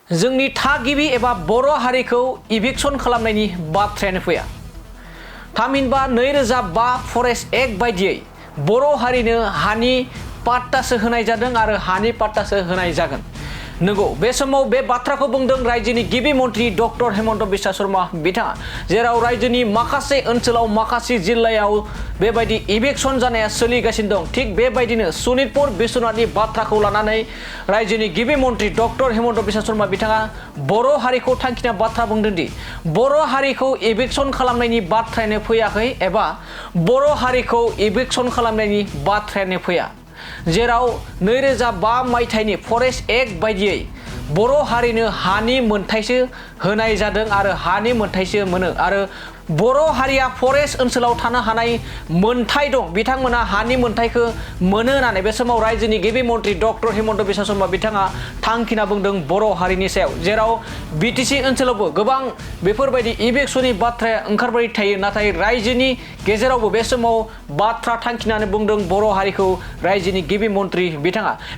जोंनि थागिबि एबा बर' हारिखौ इभिक्सन खालामनायनि बाथ्रायानो फैया। थामहिनबा 2005 फरेस्ट एक्ट बायदियै बर' हारिनो हानि पाट्टासो होनाय जादों आरो हानि पाट्टासो होनाय जागोन। नंगौ, बे समाव बे बाथ्राखौ बुंदों रायजोनि गिबि मन्त्रि डक्टर हेमन्त बिश्व शर्मा बिथाङा, जेराव रायजोनि माखासे ओनसोलाव माखासे जिल्लायाव बेबायदि इभिक्सन जानाया सोलिगासिनो दं। थिग बेबायदिनो सनितपुर बिश्वनाथनि बाथ्राखौ लानानै रायजोनि गिबि मन्त्रि डक्टर हेमन्त बिश्व शर्मा बिथाङा बर' हारिखौ थांखिना बाथ्रा बुंदों दि बर' हारिखौ इभिक्सन खालामनायनि बाथ्रायानो फैयाखै एबा बर' हारिखौ इभिक्सन खालामनायनि बाथ्रायानो फैया। जेराव 2005 मायथाइनि फरेस्ट एक्ट बायदियै बर' हारिनो हानि मोनथायसो होनाय जादों आरो हानि मोनथायसो मोनो आरो बर' हारिया फरेस्ट ओनसोलाव थानो हानाय मोनथाय दं। बिथांमोना हानि मोनथायखौ मोनो होननानै बे समाव रायजोनि गिबि मन्त्रि डक्टर हेमन्त बिश्व शर्मा बिथाङा थांखिना बुंदों बर' हारिनि सायाव। जेराव बिटिसि ओनसोलावबो गोबां बेफोरबायदि इभिक्सननि बाथ्राया ओंखारबाय थायो, नाथाय रायजोनि गेजेरावबो बे समाव बाथ्रा थांखिनानै बुंदों बर' हारिखौ रायजोनि गिबि मन्त्रि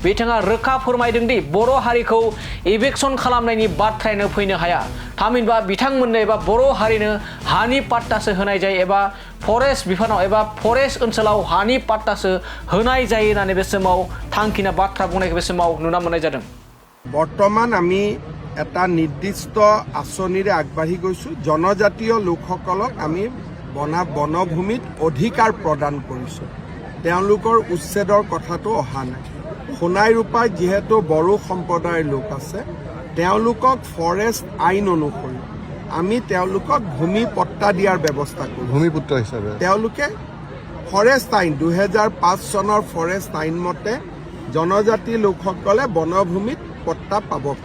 बिथाङा रोखा फोरमायदों दि बर' हारिखौ इभिक्सन खालामनायनि बाथ्रायानो फैनो हाया। थामहिनबा बिथांमोननो एबा बर' हारिनो हानि पाट्टासो होनाय जायो एबा फरेस्ट बिफानाव एबा फरेस्ट ओनसोलाव हानि पाट्टासो होनाय जायो होननानै बे समाव थांखिना बाथ्रा बुंनायखौ बे समाव नुना मोननाय जादों। बर्तमान आमी এটা নিৰ্দিষ্ট আঁচনিৰে আগবাঢ়ি গৈছোঁ। জনজাতীয় লোকসকলক আমি বনভূমিত অধিকাৰ প্ৰদান কৰিছোঁ। তেওঁলোকৰ উচ্ছেদৰ কথাটো অহা নাই। সোণাই ৰূপাই যিহেতু বড়ো সম্প্ৰদায়ৰ লোক আছে, তেওঁলোকক ফৰেষ্ট আইন অনুসৰি আমি তেওঁলোকক ভূমি পট্টা দিয়াৰ ব্যৱস্থা কৰোঁ। ভূমিপুত্ৰ হিচাপে তেওঁলোকে ফৰেষ্ট আইন 2005 চনৰ ফৰেষ্ট আইন মতে জনজাতি লোকসকলে বনভূমিত পট্টা পাব পাৰে।